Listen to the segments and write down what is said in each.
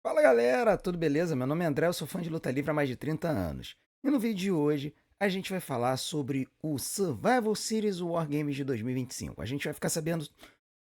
Fala galera, tudo beleza? Meu nome é André, eu sou fã de luta livre há mais de 30 anos. E no vídeo de hoje a gente vai falar sobre o Survival Series War Games de 2025. A gente vai ficar sabendo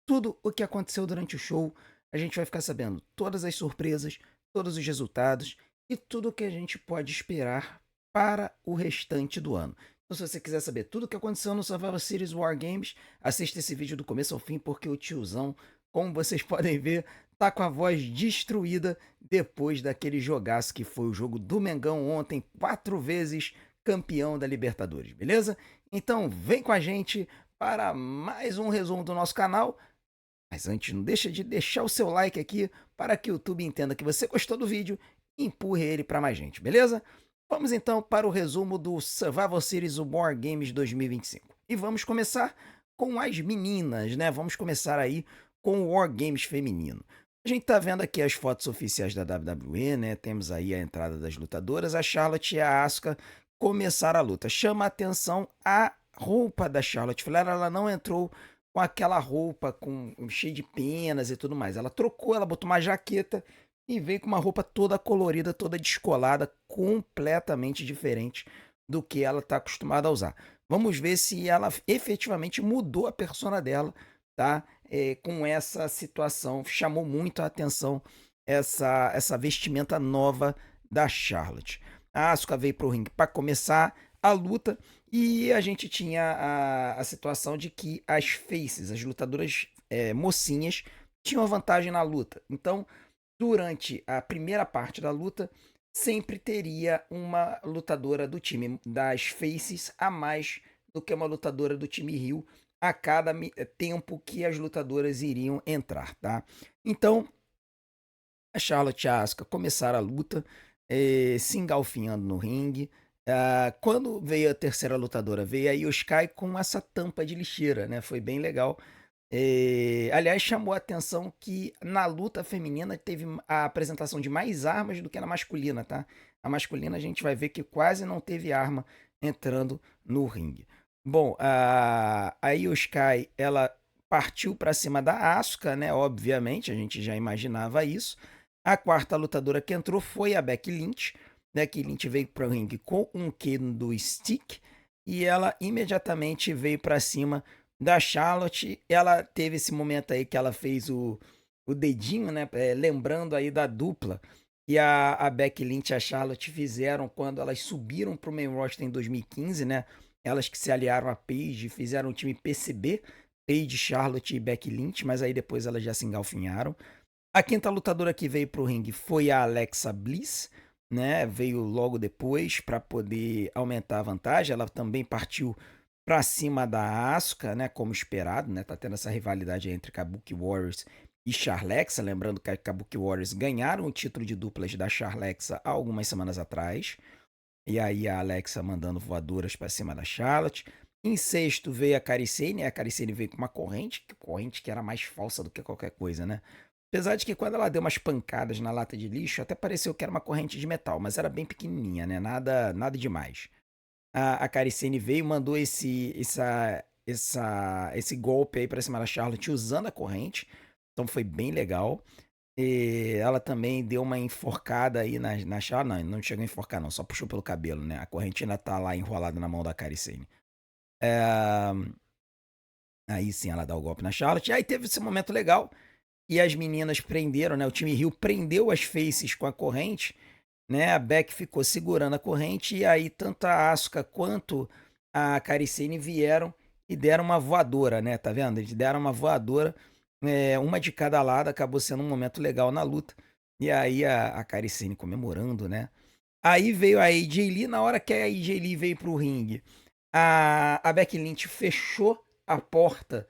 tudo o que aconteceu durante o show, a gente vai ficar sabendo todas as surpresas, todos os resultados e tudo o que a gente pode esperar para o restante do ano. Então, se você quiser saber tudo o que aconteceu no Survival Series War Games, assista esse vídeo do começo ao fim, porque o tiozão, como vocês podem ver, tá com a voz destruída depois daquele jogaço que foi o jogo do Mengão ontem, 4 vezes campeão da Libertadores, beleza? Então vem com a gente para mais um resumo do nosso canal. Mas antes, não deixa de deixar o seu like aqui para que o YouTube entenda que você gostou do vídeo e empurre ele para mais gente, beleza? Vamos então para o resumo do Survival Series War Games 2025. E vamos começar com as meninas, né? Vamos começar aí com o War Games feminino. A gente tá vendo aqui as fotos oficiais da WWE, né? Temos aí a entrada das lutadoras. A Charlotte e a Asuka começaram a luta. Chama a atenção a roupa da Charlotte Flair. Ela não entrou com aquela roupa com cheia de penas e tudo mais. Ela trocou, ela botou uma jaqueta e veio com uma roupa toda colorida, toda descolada, completamente diferente do que ela está acostumada a usar. Vamos ver se ela efetivamente mudou a persona dela, tá? Com essa situação. Chamou muito a atenção essa vestimenta nova da Charlotte. A Asuka veio pro ringue para começar a luta e a gente tinha a situação de que as faces, as lutadoras mocinhas, tinham vantagem na luta. Então, durante a primeira parte da luta, sempre teria uma lutadora do time das faces a mais do que uma lutadora do time Rio a cada tempo que as lutadoras iriam entrar, tá? Então, a Charlotte e a Asuka começaram a luta, se engalfinhando no ringue. Quando veio a terceira lutadora, veio a Io Sky com essa tampa de lixeira, né? Foi bem legal. Aliás, chamou a atenção que na luta feminina teve a apresentação de mais armas do que na masculina, tá? A masculina a gente vai ver que quase não teve arma entrando no ringue. Bom, a Io Sky, ela partiu para cima da Asuka, né? Obviamente, a gente já imaginava isso. A quarta lutadora que entrou foi a Becky Lynch. Becky Lynch veio para o ringue com um kendo stick e ela imediatamente veio para cima da Charlotte. Ela teve esse momento aí que ela fez o dedinho, né? Lembrando aí da dupla que a Becky Lynch e a Charlotte fizeram quando elas subiram para o main roster em 2015, né? Elas que se aliaram a Paige, fizeram o time PCB, Paige, Charlotte e Becky Lynch, mas aí depois elas já se engalfinharam. A quinta lutadora que veio pro ringue foi a Alexa Bliss, né? Veio logo depois para poder aumentar a vantagem. Ela também partiu para cima da Asuka, né? Como esperado, né? Tá tendo essa rivalidade entre Kabuki Warriors e Charlexa. Lembrando que a Kabuki Warriors ganharam o título de duplas da Charlexa há algumas semanas atrás. E aí a Alexa mandando voadoras para cima da Charlotte. Em sexto veio a Kairi Sane. A Kairi Sane veio com uma corrente que era mais falsa do que qualquer coisa, né? Apesar de que quando ela deu umas pancadas na lata de lixo, até pareceu que era uma corrente de metal, mas era bem pequenininha, né? Nada demais. A Kairi Sane veio e mandou esse golpe aí pra cima da Charlotte usando a corrente. Então foi bem legal. E ela também deu uma enforcada aí na Charlotte. Não chegou a enforcar, não, só puxou pelo cabelo, né? A corrente ainda tá lá enrolada na mão da Kairi Sane. É, Aí sim ela dá o golpe na Charlotte. E aí teve esse momento legal e as meninas prenderam, né? O time Rio prendeu as faces com a corrente, né? A Beck ficou segurando a corrente e aí tanto a Asuka quanto a Caricine vieram e deram uma voadora, né? Tá vendo? Eles deram uma voadora, uma de cada lado, acabou sendo um momento legal na luta. E aí a Caricine comemorando, né? Aí veio a AJ Lee, na hora que a AJ Lee veio pro ringue, a Becky Lynch fechou a porta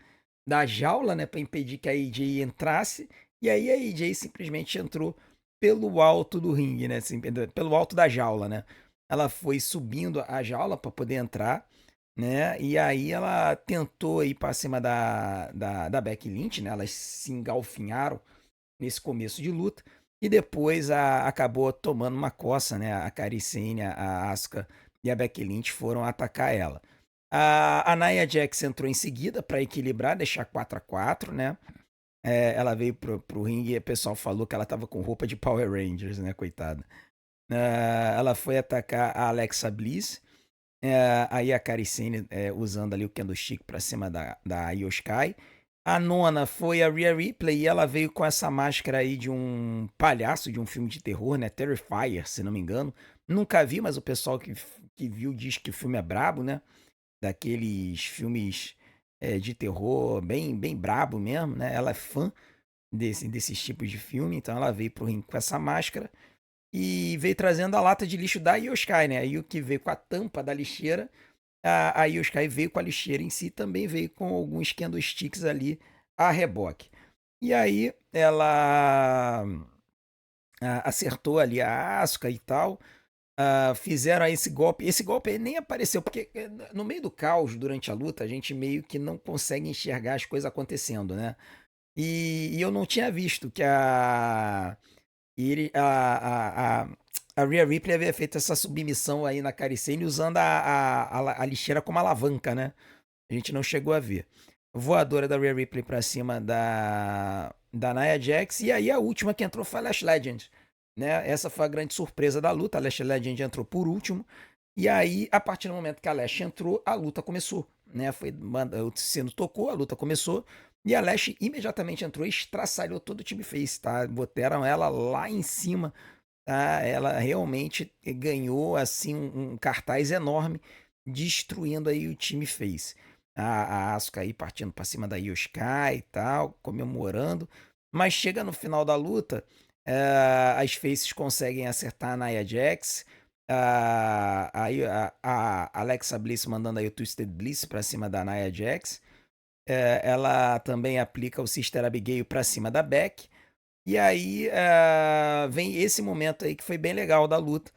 da jaula, né, para impedir que a AJ entrasse, e aí a AJ simplesmente entrou pelo alto do ringue, né, assim, pelo alto da jaula, né. Ela foi subindo a jaula para poder entrar, né, e aí ela tentou ir para cima da Becky Lynch, né, elas se engalfinharam nesse começo de luta. E depois acabou tomando uma coça, né? A Kairi Sane, a Asuka e a Becky Lynch foram atacar ela. A Nia Jax entrou em seguida para equilibrar, deixar 4-4, né? Ela veio pro ringue e o pessoal falou que ela tava com roupa de Power Rangers, né, coitada. Ela foi atacar a Alexa Bliss, aí a Kairi Sane usando ali o candlestick pra cima da Io Sky. A nona foi a Rhea Ripley e ela veio com essa máscara aí de um palhaço de um filme de terror, né? Terrifier, se não me engano. Nunca vi, mas o pessoal que viu diz que o filme é brabo, né? Daqueles filmes de terror bem, bem brabo mesmo, né? Ela é fã desses tipos de filme, então ela veio pro ringue com essa máscara e veio trazendo a lata de lixo da Yoshkai, né? Aí o que veio com a tampa da lixeira, a Yoshkai veio com a lixeira em si, também veio com alguns candlesticks ali a reboque. E aí ela acertou ali a Asuka e tal, fizeram aí esse golpe. Esse golpe aí nem apareceu, porque no meio do caos, durante a luta, a gente meio que não consegue enxergar as coisas acontecendo, né? E eu não tinha visto que a Rhea Ripley havia feito essa submissão aí na Kairi Sane usando a lixeira como alavanca, né? A gente não chegou a ver. Voadora da Rhea Ripley pra cima da Nia Jax. E aí a última que entrou foi a Lash Legend. Né? Essa foi a grande surpresa da luta. A Lash Legend entrou por último. E aí, a partir do momento que a Lash entrou, a luta começou. Né? O sino tocou, a luta começou. E a Lash imediatamente entrou e estraçalhou todo o time face, tá? Botaram ela lá em cima, tá? Ela realmente ganhou assim um cartaz enorme, destruindo aí o time face. A Asuka aí partindo para cima da Io Sky e tal, comemorando. Mas chega no final da luta, as faces conseguem acertar a Nia Jax. A Alexa Bliss mandando aí o Twisted Bliss para cima da Nia Jax. Ela também aplica o Sister Abigail para cima da Beck. E aí vem esse momento aí que foi bem legal da luta,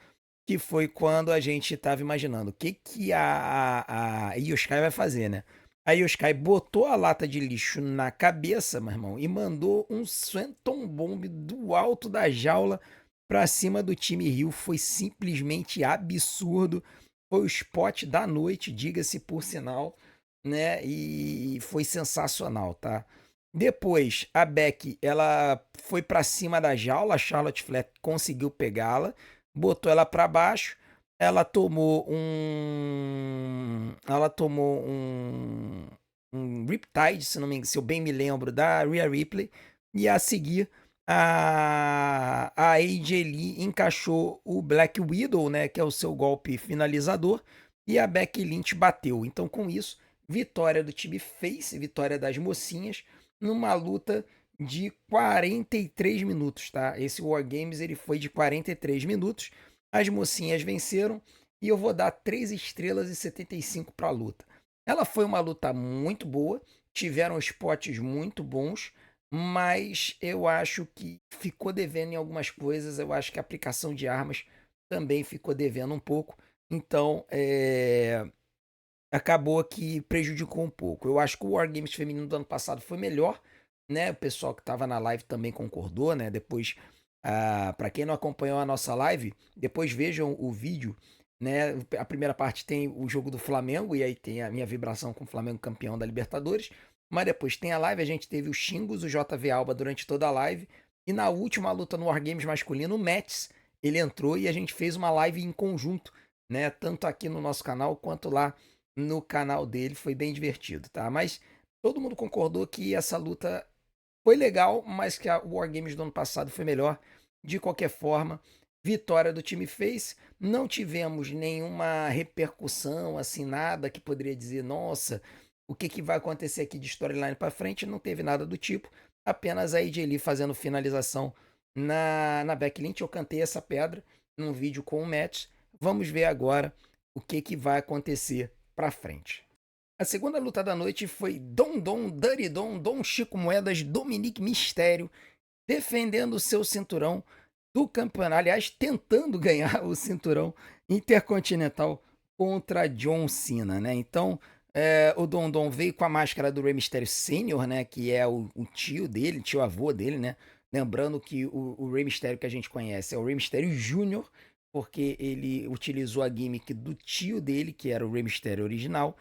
que foi quando a gente estava imaginando o que a Io Sky vai fazer, né? A Io Sky botou a lata de lixo na cabeça, meu irmão, e mandou um Swanton Bomb do alto da jaula pra cima do time Rio. Foi simplesmente absurdo. Foi o spot da noite, diga-se por sinal, né? E foi sensacional, tá? Depois, a Beck, ela foi pra cima da jaula, a Charlotte Flair conseguiu pegá-la, botou ela para baixo, ela tomou um Riptide, se eu bem me lembro, da Rhea Ripley, e a seguir a AJ Lee encaixou o Black Widow, né, que é o seu golpe finalizador, e a Becky Lynch bateu. Então, com isso, vitória do time Face, vitória das mocinhas, numa luta de 43 minutos, tá? Esse War Games ele foi de 43 minutos. As mocinhas venceram e eu vou dar 3 estrelas e 75 para a luta. Ela foi uma luta muito boa, tiveram spots muito bons, mas eu acho que ficou devendo em algumas coisas. Eu acho que a aplicação de armas também ficou devendo um pouco. Então, acabou que prejudicou um pouco. Eu acho que o War Games feminino do ano passado foi melhor, né? O pessoal que estava na live também concordou, né? Depois, para quem não acompanhou a nossa live, depois vejam o vídeo, né? A primeira parte tem o jogo do Flamengo e aí tem a minha vibração com o Flamengo campeão da Libertadores. Mas depois tem a live, a gente teve o Xingos, o JV Alba durante toda a live. E na última luta no War Games masculino, o Mets, ele entrou e a gente fez uma live em conjunto, né? Tanto aqui no nosso canal quanto lá no canal dele. Foi bem divertido, tá? Mas todo mundo concordou que essa luta foi legal, mas que a War Games do ano passado foi melhor. De qualquer forma, vitória do time Face. Não tivemos nenhuma repercussão, assim, nada que poderia dizer, nossa, o que vai acontecer aqui de storyline para frente. Não teve nada do tipo. Apenas a AJ Lee fazendo finalização na backlink. Eu cantei essa pedra num vídeo com o Matt. Vamos ver agora o que vai acontecer pra frente. A segunda luta da noite foi Dom, Dirty Dom Chico Moedas, Dominique Mistério, defendendo o seu cinturão do campeonato, aliás, tentando ganhar o cinturão intercontinental contra John Cena, né? Então, o Dom veio com a máscara do Rey Mysterio Sênior, né? Que é o tio dele, tio avô dele, né? Lembrando que o Rey Mysterio que a gente conhece é o Rey Mysterio Júnior, porque ele utilizou a gimmick do tio dele, que era o Rey Mysterio original.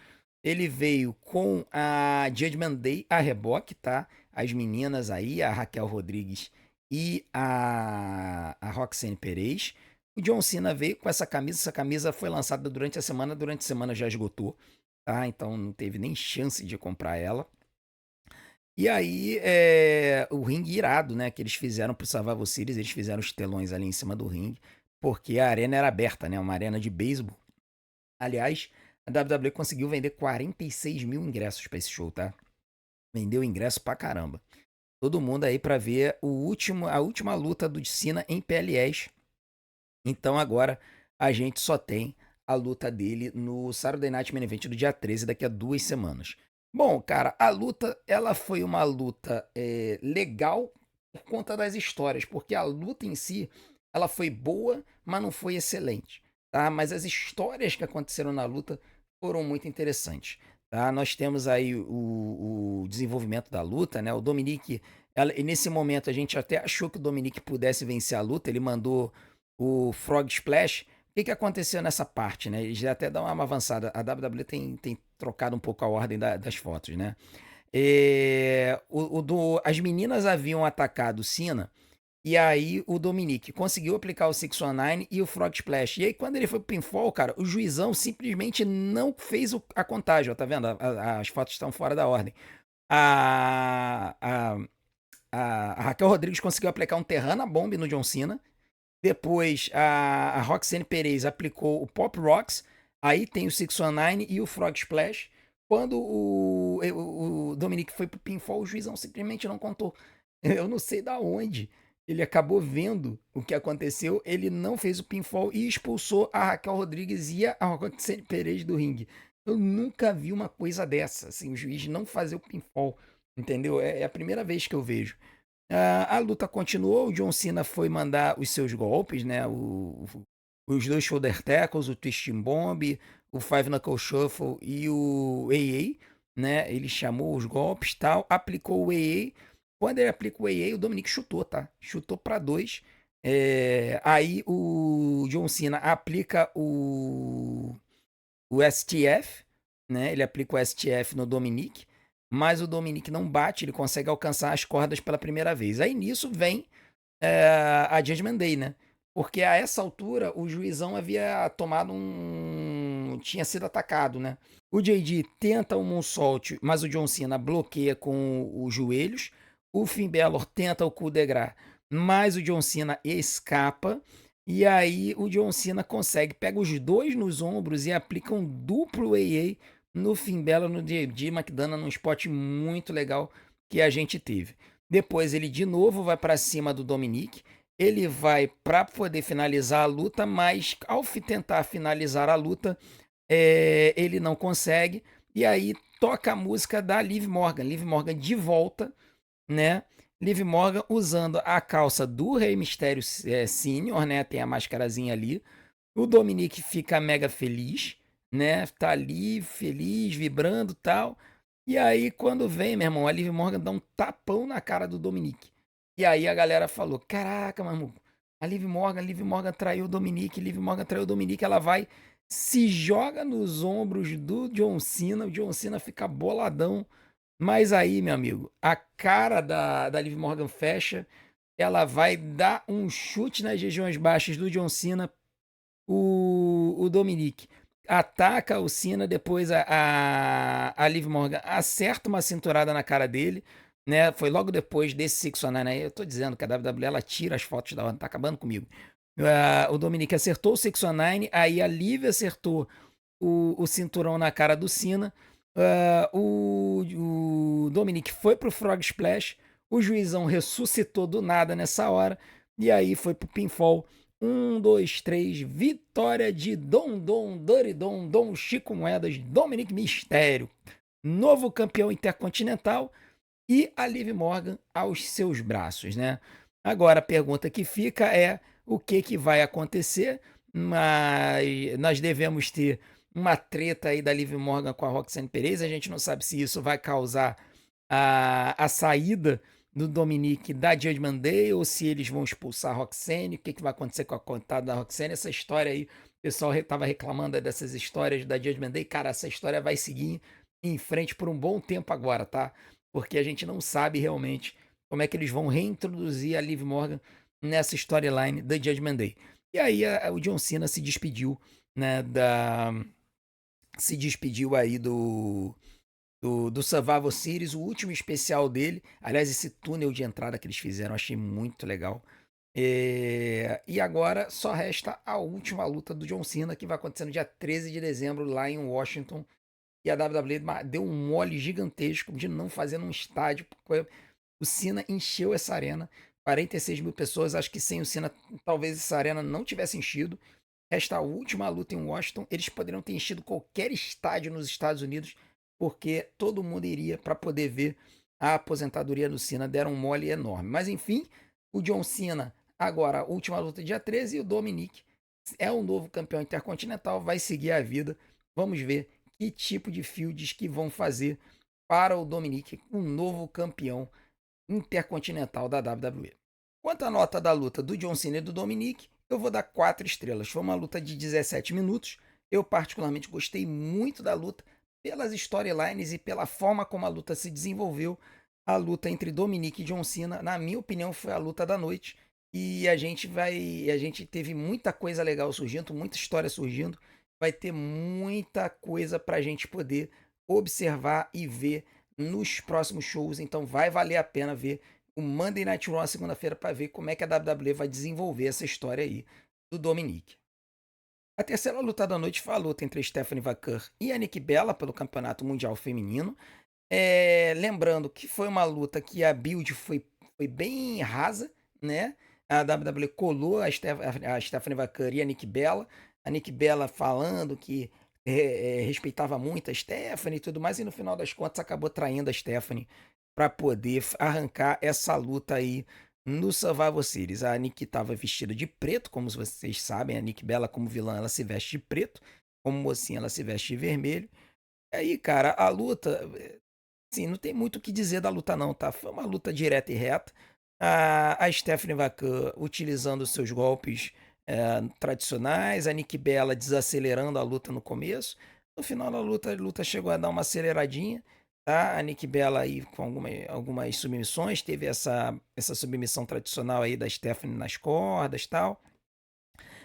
Ele veio com a Judgment Day a reboque, tá? as meninas aí, a Raquel Rodrigues e a Roxane Perez. O John Cena veio com essa camisa foi lançada durante a semana já esgotou, tá? Então não teve nem chance de comprar ela. E aí, o ringue irado, né, que eles fizeram pro Survival Series, eles fizeram os telões ali em cima do ringue, porque a arena era aberta, né, uma arena de beisebol. Aliás, a WWE conseguiu vender 46 mil ingressos pra esse show, tá? Vendeu ingresso pra caramba. Todo mundo aí pra ver a última luta do Cena em PLS. Então agora a gente só tem a luta dele no Saturday Night Main Event do dia 13, daqui a 2 semanas. Bom, cara, a luta, ela foi uma luta legal por conta das histórias, porque a luta em si, ela foi boa, mas não foi excelente, tá? Mas as histórias que aconteceram na luta foram muito interessantes, tá? Nós temos aí o desenvolvimento da luta, né? O Dominic, e nesse momento a gente até achou que o Dominic pudesse vencer a luta, ele mandou o Frog Splash. O que aconteceu nessa parte, né? Eles já até dão uma avançada. A WWE tem trocado um pouco a ordem das fotos, né? As meninas haviam atacado o Cena. E aí o Dominic conseguiu aplicar o 619 e o Frog Splash. E aí quando ele foi pro pinfall, cara, o juizão simplesmente não fez a contagem. Ó, tá vendo? As fotos estão fora da ordem. A, a, a Raquel Rodrigues conseguiu aplicar um Terrana Bomb no John Cena. Depois a Roxane Perez aplicou o Pop Rocks. Aí tem o 619 e o Frog Splash. Quando o Dominic foi pro pinfall, o juizão simplesmente não contou. Eu não sei da onde. Ele acabou vendo o que aconteceu. Ele não fez o pinfall e expulsou a Raquel Rodrigues e a Roxane Perez do ringue. Eu nunca vi uma coisa dessa. Assim, o juiz não fazer o pinfall. Entendeu? É a primeira vez que eu vejo. A luta continuou, o John Cena foi mandar os seus golpes, né? Os dois shoulder tackles, o twisting bomb, o five knuckle shuffle e o AA, né? Ele chamou os golpes, tal, aplicou o AA. Quando ele aplica o AA, o Dominic chutou, tá? Chutou para dois. Aí o John Cena aplica o STF, né? Ele aplica o STF no Dominic, mas o Dominic não bate, ele consegue alcançar as cordas pela primeira vez. Aí nisso vem a Judgment Day, né? Porque a essa altura o juizão havia tomado tinha sido atacado, né? O JD tenta o moonsault, mas o John Cena bloqueia com os joelhos. O Finn Balor tenta o coup de grace, mas o John Cena escapa. E aí o John Cena consegue, pega os dois nos ombros e aplica um duplo AA no Finn Balor, no JD McDonagh, num spot muito legal que a gente teve. Depois ele de novo vai para cima do Dominic. Ele vai para poder finalizar a luta, mas ao tentar finalizar a luta, ele não consegue. E aí toca a música da Liv Morgan. Liv Morgan de volta, né? Liv Morgan usando a calça do Rei Mistério Senior, né? Tem a mascarazinha ali. O Dominic fica mega feliz, né? Tá ali feliz, vibrando e tal. E aí, quando vem, meu irmão, a Liv Morgan dá um tapão na cara do Dominic. E aí a galera falou: Caraca, meu irmão, Liv Morgan traiu o Dominic, Liv Morgan traiu o Dominic. Ela vai, se joga nos ombros do John Cena. O John Cena fica boladão. Mas aí, meu amigo, a cara da Liv Morgan fecha. Ela vai dar um chute nas regiões baixas do John Cena. O Dominic ataca o Cena, depois a Liv Morgan acerta uma cinturada na cara dele, né? Foi logo depois desse 619 aí. Eu tô dizendo que a WWE ela tira as fotos da hora, tá acabando comigo. O Dominic acertou o 619, aí a Liv acertou o cinturão na cara do Cena. O Dominic foi pro Frog Splash, o juizão ressuscitou do nada nessa hora, e aí foi pro pinfall. 1, 2, 3, vitória de Dom Chico Moedas, Dominic Mistério, novo campeão intercontinental, e a Liv Morgan aos seus braços, né? Agora a pergunta que fica é o que vai acontecer, mas nós devemos ter uma treta aí da Liv Morgan com a Roxane Perez. A gente não sabe se isso vai causar a saída do Dominic da Judgment Day ou se eles vão expulsar a Roxane. O que vai acontecer com a contada da Roxane? Essa história aí, o pessoal estava reclamando dessas histórias da Judgment Day. Cara, essa história vai seguir em frente por um bom tempo agora, tá? porque a gente não sabe realmente como é que eles vão reintroduzir a Liv Morgan nessa storyline da Judgment Day. E aí o John Cena se despediu, né, se despediu aí do Survival Series, o último especial dele. Aliás, esse túnel de entrada que eles fizeram, achei muito legal. E agora só resta a última luta do John Cena, que vai acontecer no dia 13 de dezembro, lá em Washington. E a WWE deu um mole gigantesco de não fazer num estádio, porque o Cena encheu essa arena. 46 mil pessoas, acho que sem o Cena, talvez essa arena não tivesse enchido. Esta última luta em Washington, eles poderiam ter enchido qualquer estádio nos Estados Unidos, porque todo mundo iria para poder ver a aposentadoria do Cena. Deram um mole enorme. Mas enfim, o John Cena, agora, a última luta dia 13, e o Dominic é o novo campeão intercontinental, vai seguir a vida. Vamos ver que tipo de fields que vão fazer para o Dominic, um novo campeão intercontinental da WWE. Quanto à nota da luta do John Cena e do Dominic, eu vou dar 4 estrelas. Foi uma luta de 17 minutos. Eu particularmente gostei muito da luta, pelas storylines e pela forma como a luta se desenvolveu. A luta entre Dominic e John Cena, na minha opinião, foi a luta da noite. E a gente teve muita coisa legal surgindo, muita história surgindo. Vai ter muita coisa pra gente poder observar e ver nos próximos shows. Então vai valer a pena ver o Monday Night Raw segunda-feira para ver como é que a WWE vai desenvolver essa história aí do Dominic. A terceira luta da noite foi a luta entre Stephanie McMahon e a Nikki Bella pelo Campeonato Mundial Feminino. Lembrando que foi uma luta que a build foi bem rasa, né? A WWE colou a Stephanie McMahon e a Nikki Bella. A Nikki Bella falando que respeitava muito a Stephanie e tudo mais, e no final das contas acabou traindo a Stephanie para poder arrancar essa luta aí no Survivor Series. A Nikki estava vestida de preto, como vocês sabem, a Nikki Bella como vilã ela se veste de preto, como mocinha ela se veste de vermelho. E aí, cara, a luta, sim, não tem muito o que dizer da luta não, tá? Foi uma luta direta e reta. A Stephanie McMahon utilizando seus golpes tradicionais, a Nikki Bella desacelerando a luta no começo. No final da luta, a luta chegou a dar uma aceleradinha, tá? A Nikki Bella aí com algumas submissões, teve essa submissão tradicional aí da Stephanie nas cordas e tal.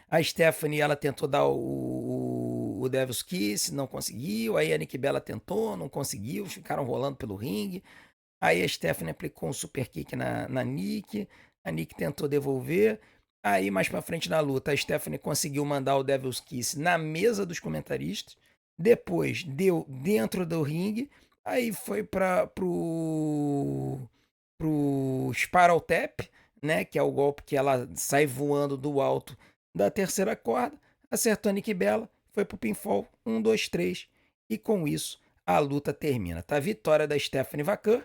A Stephanie, ela tentou dar o Devil's Kiss, não conseguiu. Aí a Nikki Bella tentou, não conseguiu. Ficaram rolando pelo ringue. Aí a Stephanie aplicou um super kick na Nick. A Nick tentou devolver. Aí mais pra frente na luta, a Stephanie conseguiu mandar o Devil's Kiss na mesa dos comentaristas. Depois deu dentro do ringue. Aí foi pro Spiral Tap, né? Que é o golpe que ela sai voando do alto da terceira corda. Acertou a Nick Bella. Foi pro pinfall. 1, 2, 3. E com isso a luta termina. Tá? Vitória da Stephanie McMahon.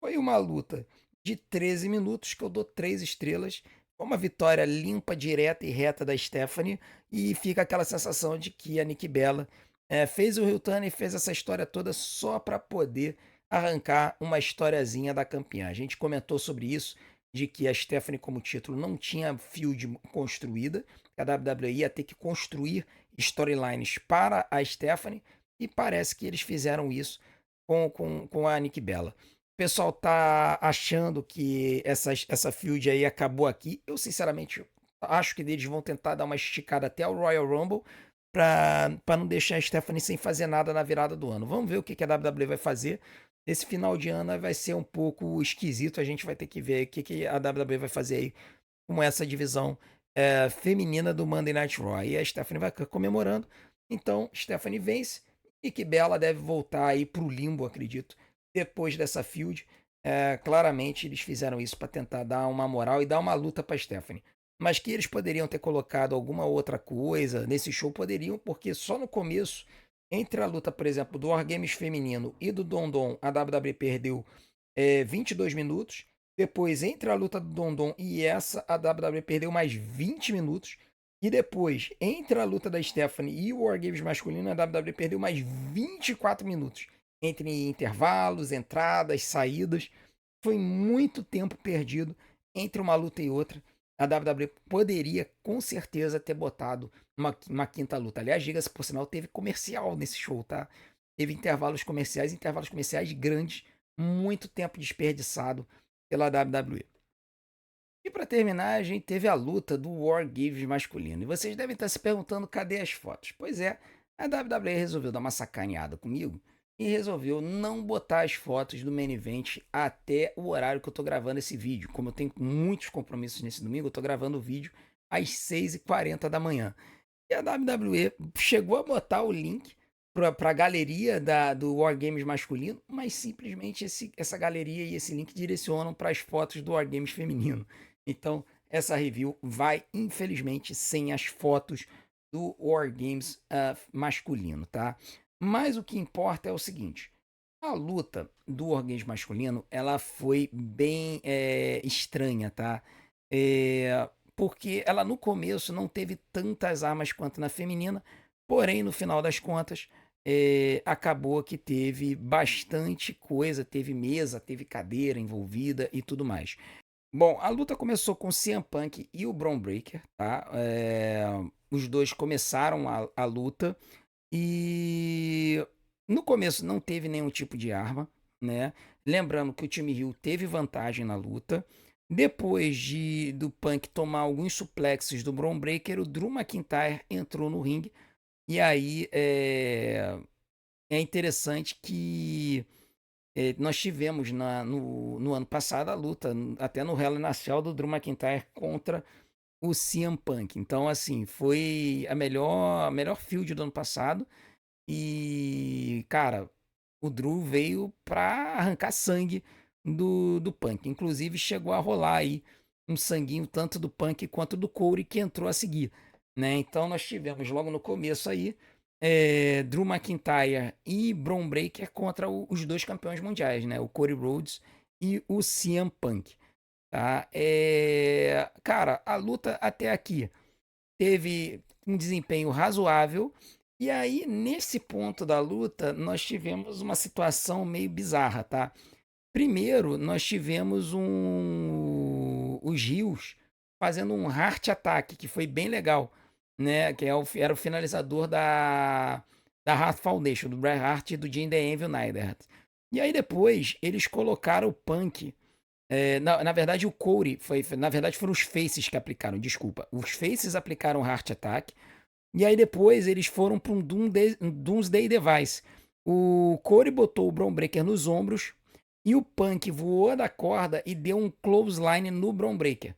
Foi uma luta de 13 minutos que eu dou 3 estrelas. Foi uma vitória limpa, direta e reta da Stephanie. E fica aquela sensação de que a Nikki Bella fez o heel turn e fez essa história toda só para poder arrancar uma historiazinha da campeã. A gente comentou sobre isso, de que a Stephanie como título não tinha field construída. A WWE ia ter que construir storylines para a Stephanie. E parece que eles fizeram isso com a Nikki Bella. O pessoal tá achando que essa field aí acabou aqui. Eu, sinceramente, acho que eles vão tentar dar uma esticada até o Royal Rumble pra não deixar a Stephanie sem fazer nada na virada do ano. Vamos ver o que a WWE vai fazer. Esse final de ano vai ser um pouco esquisito. A gente vai ter que ver o que a WWE vai fazer aí com essa divisão feminina do Monday Night Raw. E a Stephanie vai comemorando. Então, Stephanie vence. E que Bella deve voltar aí pro limbo, acredito, depois dessa field. Claramente eles fizeram isso para tentar dar uma moral e dar uma luta para Stephanie. Mas que eles poderiam ter colocado alguma outra coisa nesse show, poderiam, porque só no começo, entre a luta, por exemplo, do War Games feminino e do Dondon, a WWE perdeu 22 minutos. Depois, entre a luta do Dondon e essa, a WWE perdeu mais 20 minutos. E depois, entre a luta da Stephanie e o War Games masculino, a WWE perdeu mais 24 minutos. Entre intervalos, entradas, saídas. Foi muito tempo perdido entre uma luta e outra. A WWE poderia, com certeza, ter botado uma quinta luta. Aliás, diga-se por sinal, teve comercial nesse show, tá? Teve intervalos comerciais grandes Muito tempo desperdiçado pela WWE. E para terminar, a gente teve a luta do War Games masculino. E vocês devem estar se perguntando cadê as fotos. Pois é, a WWE resolveu dar uma sacaneada comigo e resolveu não botar as fotos do main event até o horário que eu tô gravando esse vídeo. Como eu tenho muitos compromissos nesse domingo, eu tô gravando o vídeo às 6h40 da manhã. E a WWE chegou a botar o link para a galeria do War Games masculino, mas simplesmente essa galeria e esse link direcionam para as fotos do War Games feminino. Então, essa review vai, infelizmente, sem as fotos do War Games masculino, tá? Mas o que importa é o seguinte: a luta do War Games masculino, ela foi bem estranha, tá? Porque ela no começo não teve tantas armas quanto na feminina, porém no final das contas acabou que teve bastante coisa, teve mesa, teve cadeira envolvida e tudo mais. Bom, a luta começou com o CM Punk e o Bron Breakker, tá? Os dois começaram a luta e no começo não teve nenhum tipo de arma, né? Lembrando que o time Hill teve vantagem na luta. Depois do Punk tomar alguns suplexes do Bron Breakker, o Drew McIntyre entrou no ringue. E aí é interessante que nós tivemos no ano passado a luta, até no Hell in a Cell, do Drew McIntyre contra o CM Punk. Então, assim, foi a melhor field do ano passado. E, cara, o Drew veio pra arrancar sangue do Punk. Inclusive, chegou a rolar aí um sanguinho tanto do Punk quanto do Corey que entrou a seguir, né? Então, nós tivemos logo no começo aí Drew McIntyre e Bron Breakker contra os dois campeões mundiais, né? O Cody Rhodes e o CM Punk, tá? Cara, a luta até aqui teve um desempenho razoável. E aí, nesse ponto da luta, nós tivemos uma situação meio bizarra, tá? Primeiro, nós tivemos os Rios fazendo um Heart Attack, que foi bem legal, né? Que era o finalizador da Heart Foundation, do Bret Hart e do Jim The Anvil Neidhart. E aí depois, eles colocaram o Punk na verdade, o Corey na verdade, foram os Faces que aplicaram, desculpa. Os Faces aplicaram o Heart Attack. E aí depois eles foram para um Doomsday Device. O Corey botou o Bron Breakker nos ombros. E o Punk voou da corda e deu um clothesline no Bron Breakker.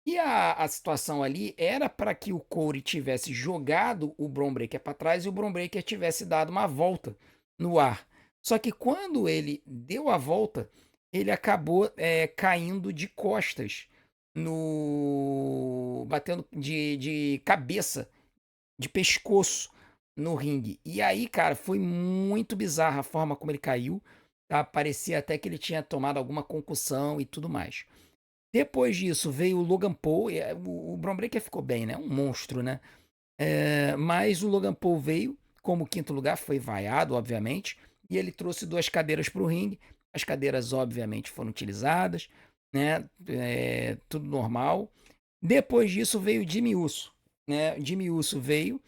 E a situação ali era para que o Corey tivesse jogado o Bron Breakker para trás e o Bron Breakker tivesse dado uma volta no ar. Só que quando ele deu a volta, ele acabou caindo de costas, batendo de cabeça, de pescoço no ringue. E aí, cara, foi muito bizarra a forma como ele caiu. Tá? Parecia até que ele tinha tomado alguma concussão e tudo mais. Depois disso veio o Logan Paul. O Bron Breakker ficou bem, né? Um monstro, né? Mas o Logan Paul veio como quinto lugar, foi vaiado, obviamente. E ele trouxe duas cadeiras para o ringue. As cadeiras, obviamente, foram utilizadas, né? Tudo normal. Depois disso veio o Jimmy Uso, né? O Jimmy Uso veio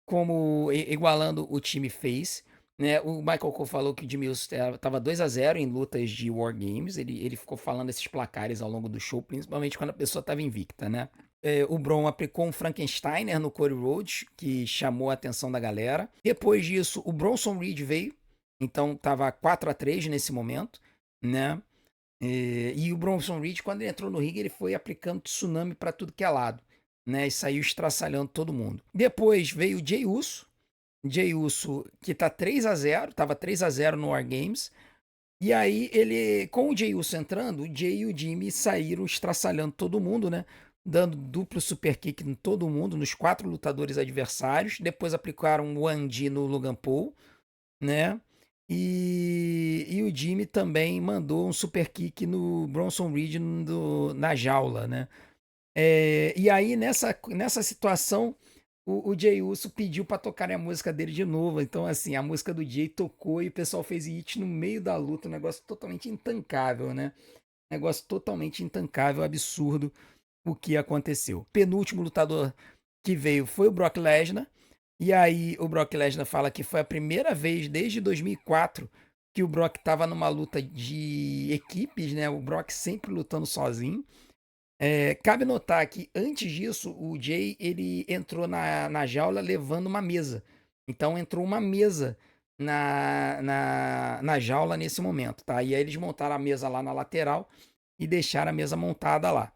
como igualando o time Face, né? O Michael Cole falou que o Jimmy Uso estava 2-0 em lutas de War Games. Ele ficou falando esses placares ao longo do show, principalmente quando a pessoa estava invicta, né? O Bron aplicou um Frankensteiner no Cody Rhodes, que chamou a atenção da galera. Depois disso, o Bronson Reed veio, então tava 4-3 nesse momento, né? E o Bronson Reed, quando ele entrou no ringue, ele foi aplicando tsunami para tudo que é lado, né? E saiu estraçalhando todo mundo. Depois veio o Jey Uso que tá 3-0, tava 3-0 no War Games. E aí com o Jey Uso entrando, o Jey e o Jimmy saíram estraçalhando todo mundo, né? Dando duplo super kick em todo mundo, nos 4 lutadores adversários. Depois aplicaram o Andy no Logan Paul, né? E o Jimmy também mandou um super kick no Bronson Reed na jaula, né? E aí, nessa situação, o Jey Uso pediu pra tocarem a música dele de novo. Então, assim, a música do Jey tocou e o pessoal fez hit no meio da luta. Um negócio totalmente intancável, né? Negócio totalmente intancável, absurdo o que aconteceu. Penúltimo lutador que veio foi o Brock Lesnar. E aí o Brock Lesnar fala que foi a primeira vez desde 2004 que o Brock tava numa luta de equipes, né? O Brock sempre lutando sozinho. Cabe notar que antes disso, o Jay ele entrou na jaula levando uma mesa. Então entrou uma mesa na jaula nesse momento, tá? E aí eles montaram a mesa lá na lateral e deixaram a mesa montada lá.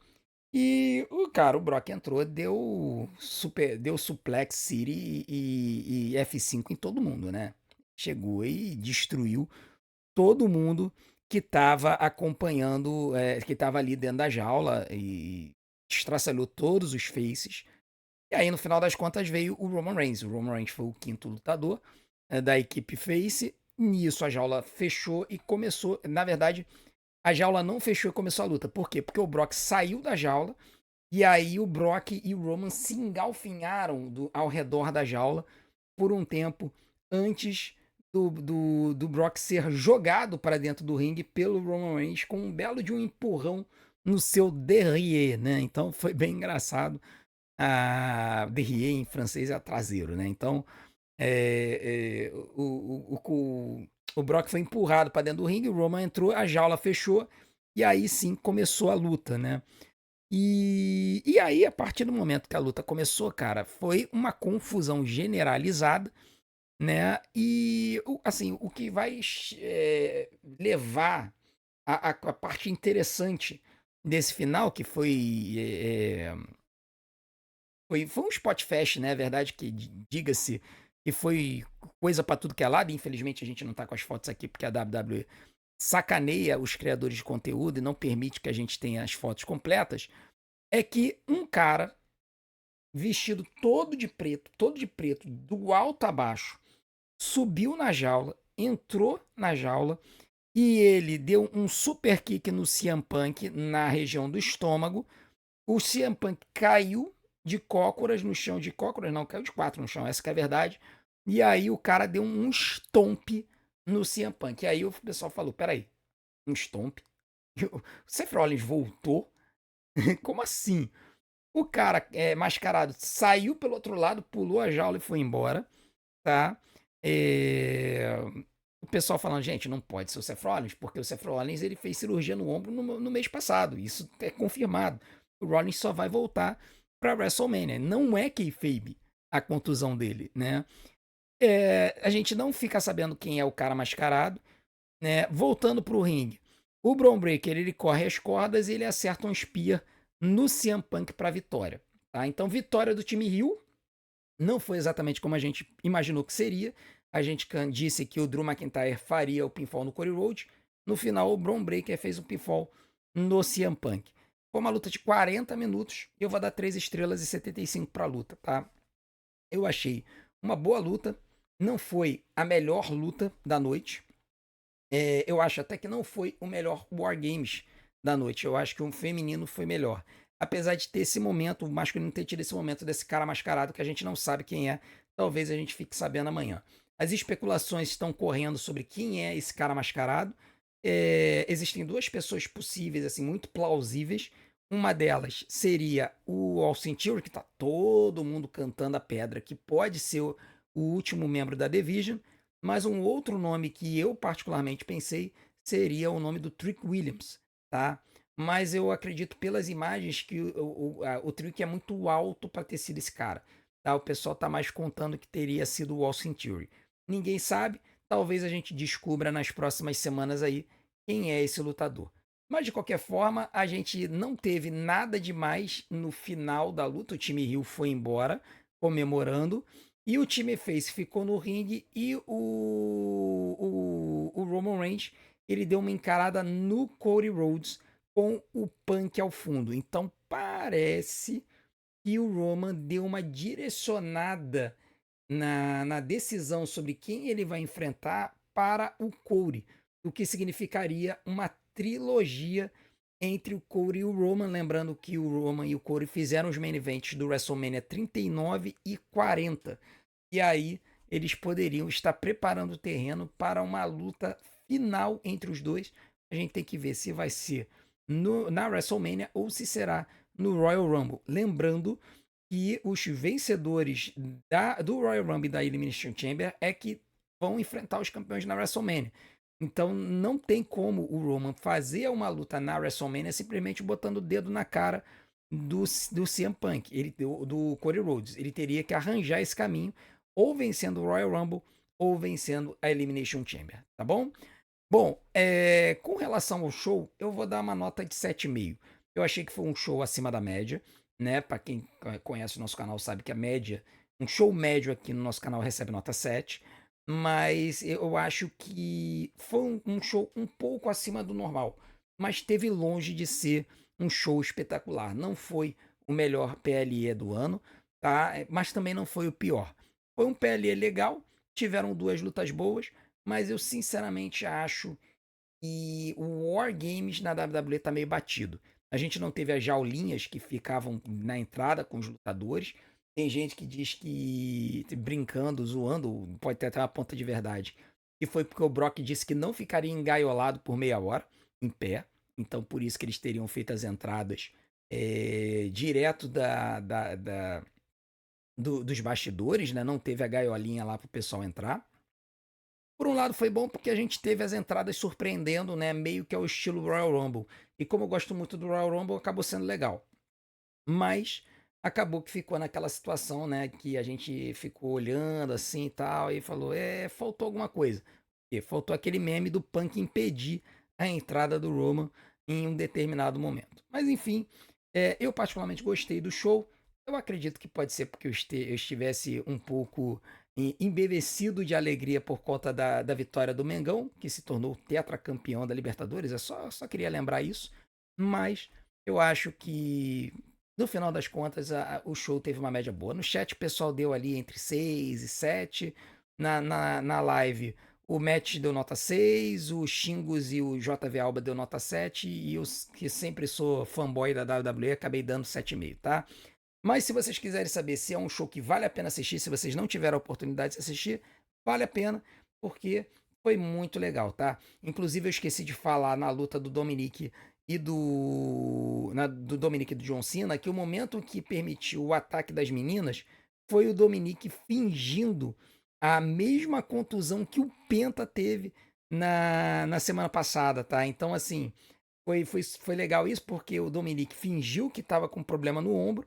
E o Brock entrou, deu suplex City e F5 em todo mundo, né? Chegou e destruiu todo mundo que estava acompanhando, que estava ali dentro da jaula e estraçalhou todos os faces. E aí, no final das contas, veio o Roman Reigns. O Roman Reigns foi o quinto lutador da equipe face. Nisso, a jaula fechou e começou. Na verdade, a jaula não fechou e começou a luta. Por quê? Porque o Brock saiu da jaula e aí o Brock e o Roman se engalfinharam ao redor da jaula por um tempo antes do Brock ser jogado para dentro do ringue pelo Roman Reigns com um belo de um empurrão no seu derrière, né? Então foi bem engraçado. Derrière em francês é traseiro, né? Então o Brock foi empurrado para dentro do ringue, o Roman entrou, a jaula fechou e aí sim começou a luta, né? E aí, a partir do momento que a luta começou, cara, foi uma confusão generalizada, né? E, assim, o que vai levar a parte interessante desse final, que foi um spot fest, né? É verdade que, diga-se, que foi coisa pra tudo que é lado. Infelizmente, a gente não tá com as fotos aqui, porque a WWE sacaneia os criadores de conteúdo e não permite que a gente tenha as fotos completas. É que um cara vestido todo de preto, do alto a baixo, subiu na jaula, entrou na jaula e ele deu um super kick no CM Punk na região do estômago. O CM Punk caiu de cócoras no chão, de cócoras não, caiu de quatro no chão, essa que é a verdade. E aí o cara deu um stomp no CM Punk. E aí o pessoal falou, peraí, um stomp? O Seth Rollins voltou? Como assim? O cara mascarado saiu pelo outro lado, pulou a jaula e foi embora, tá? É, O pessoal falando, gente, não pode ser o Seth Rollins, porque o Seth Rollins ele fez cirurgia no ombro no mês passado. Isso é confirmado. O Rollins só vai voltar para WrestleMania. Não é kayfabe a contusão dele, né? A gente não fica sabendo quem é o cara mascarado, né? Voltando pro ringue. O Bron Breakker, ele corre as cordas e ele acerta um spear no CM Punk para vitória, tá? Então, vitória do time Hill. Não foi exatamente como a gente imaginou que seria. A gente disse que o Drew McIntyre faria o pinfall no Cody Rhodes. No final, o Bron Breakker fez um pinfall no CM Punk. Foi uma luta de 40 minutos. Eu vou dar 3 estrelas e 75 para a luta, tá? Eu achei uma boa luta. Não foi a melhor luta da noite. Eu acho até que não foi o melhor War Games da noite. Eu acho que o feminino foi melhor. Apesar de ter esse momento, o masculino ter tido esse momento desse cara mascarado que a gente não sabe quem é. Talvez a gente fique sabendo amanhã. As especulações estão correndo sobre quem é esse cara mascarado. Existem duas pessoas possíveis, assim, muito plausíveis. Uma delas seria o Austin Theory, que tá todo mundo cantando a pedra, que pode ser o último membro da Division. Mas um outro nome que eu particularmente pensei seria o nome do Trick Williams, tá? Mas eu acredito pelas imagens que o Trick é muito alto para ter sido esse cara, tá? O pessoal tá mais contando que teria sido o Austin Theory. Ninguém sabe, talvez a gente descubra nas próximas semanas aí quem é esse lutador. Mas de qualquer forma, a gente não teve nada demais no final da luta. O time Hill foi embora comemorando. E o time Face ficou no ringue e o Roman Reigns ele deu uma encarada no Cody Rhodes com o Punk ao fundo. Então parece que o Roman deu uma direcionada na decisão sobre quem ele vai enfrentar para o Cody, o que significaria uma trilogia entre o Cody e o Roman, lembrando que o Roman e o Cody fizeram os main events do WrestleMania 39 e 40. E aí eles poderiam estar preparando o terreno para uma luta final entre os dois. A gente tem que ver se vai ser na WrestleMania ou se será no Royal Rumble. Lembrando que os vencedores do Royal Rumble e da Elimination Chamber é que vão enfrentar os campeões na WrestleMania. Então não tem como o Roman fazer uma luta na WrestleMania simplesmente botando o dedo na cara do CM Punk, do Cody Rhodes. Ele teria que arranjar esse caminho, ou vencendo o Royal Rumble, ou vencendo a Elimination Chamber, tá bom? Bom, com relação ao show, eu vou dar uma nota de 7,5. Eu achei que foi um show acima da média, né? Para quem conhece o nosso canal sabe que a média, um show médio aqui no nosso canal recebe nota 7, mas eu acho que foi um show um pouco acima do normal, mas esteve longe de ser um show espetacular. Não foi o melhor PLE do ano, tá? Mas também não foi o pior. Foi um PLE legal, tiveram duas lutas boas, mas eu sinceramente acho que o War Games na WWE tá meio batido. A gente não teve as jaulinhas que ficavam na entrada com os lutadores. Tem gente que diz que, brincando, zoando, pode ter até uma ponta de verdade, que foi porque o Brock disse que não ficaria engaiolado por meia hora, em pé. Então, por isso que eles teriam feito as entradas direto dos bastidores, né? Não teve a gaiolinha lá pro pessoal entrar. Por um lado foi bom porque a gente teve as entradas surpreendendo, né? Meio que ao estilo Royal Rumble. E como eu gosto muito do Royal Rumble, acabou sendo legal. Mas acabou que ficou naquela situação, né? Que a gente ficou olhando assim e tal, e falou: faltou alguma coisa. E faltou aquele meme do Punk impedir a entrada do Roman em um determinado momento. Mas enfim, eu particularmente gostei do show. Eu acredito que pode ser porque eu estivesse um pouco embevecido de alegria por conta da vitória do Mengão, que se tornou tetracampeão da Libertadores. Só queria lembrar isso. Mas eu acho que no final das contas, o show teve uma média boa. No chat, o pessoal deu ali entre 6 e 7. Na live, o Matt deu nota 6, o Xingos e o JV Alba deu nota 7. E eu, que sempre sou fanboy da WWE, acabei dando 7,5, tá? Mas se vocês quiserem saber se é um show que vale a pena assistir, se vocês não tiveram a oportunidade de assistir, vale a pena, porque foi muito legal, tá? Inclusive, eu esqueci de falar na luta do Dominic do Dominic e do John Cena, que o momento que permitiu o ataque das meninas foi o Dominic fingindo a mesma contusão que o Penta teve na semana passada, tá? Então, assim, foi legal isso, porque o Dominic fingiu que estava com problema no ombro,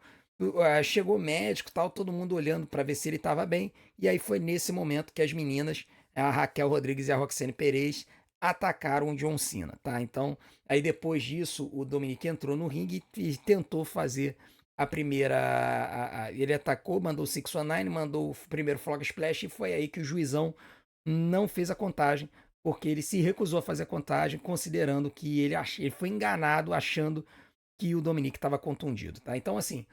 chegou o médico, tal, todo mundo olhando para ver se ele estava bem, e aí foi nesse momento que as meninas, a Raquel Rodrigues e a Roxane Perez, atacaram o John Cena, tá? Então, aí depois disso, o Dominic entrou no ringue e tentou fazer a primeira. Ele atacou, mandou o 619, mandou o primeiro Frog Splash, e foi aí que o juizão não fez a contagem, porque ele se recusou a fazer a contagem, considerando que ele foi enganado, achando que o Dominic estava contundido, tá? Então, assim,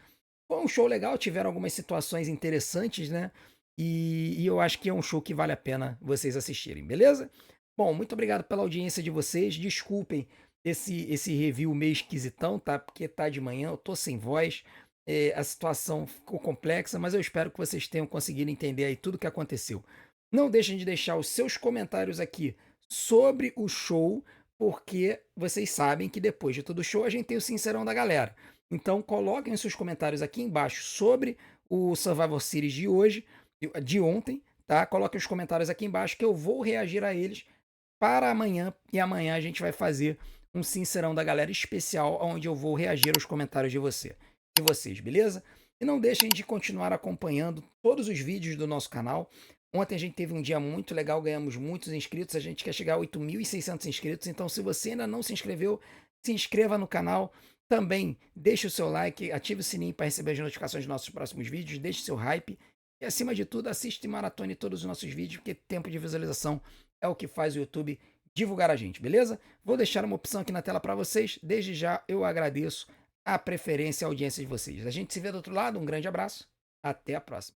foi um show legal, tiveram algumas situações interessantes, né? E eu acho que é um show que vale a pena vocês assistirem, beleza? Bom, muito obrigado pela audiência de vocês. Desculpem esse review meio esquisitão, tá? Porque tá de manhã, eu tô sem voz. A situação ficou complexa, mas eu espero que vocês tenham conseguido entender aí tudo o que aconteceu. Não deixem de deixar os seus comentários aqui sobre o show, porque vocês sabem que depois de todo o show a gente tem o sincerão da galera. Então coloquem os seus comentários aqui embaixo sobre o Survivor Series de hoje, de ontem, tá? Coloquem os comentários aqui embaixo que eu vou reagir a eles para amanhã, e amanhã a gente vai fazer um sincerão da galera especial onde eu vou reagir aos comentários de vocês, beleza? E não deixem de continuar acompanhando todos os vídeos do nosso canal. Ontem a gente teve um dia muito legal, ganhamos muitos inscritos, a gente quer chegar a 8.600 inscritos, então se você ainda não se inscreveu, se inscreva no canal, também deixe o seu like, ative o sininho para receber as notificações dos nossos próximos vídeos, deixe seu hype e acima de tudo assiste e maratone todos os nossos vídeos, porque tempo de visualização é o que faz o YouTube divulgar a gente, beleza? Vou deixar uma opção aqui na tela para vocês, desde já eu agradeço a preferência e a audiência de vocês. A gente se vê do outro lado, um grande abraço, até a próxima.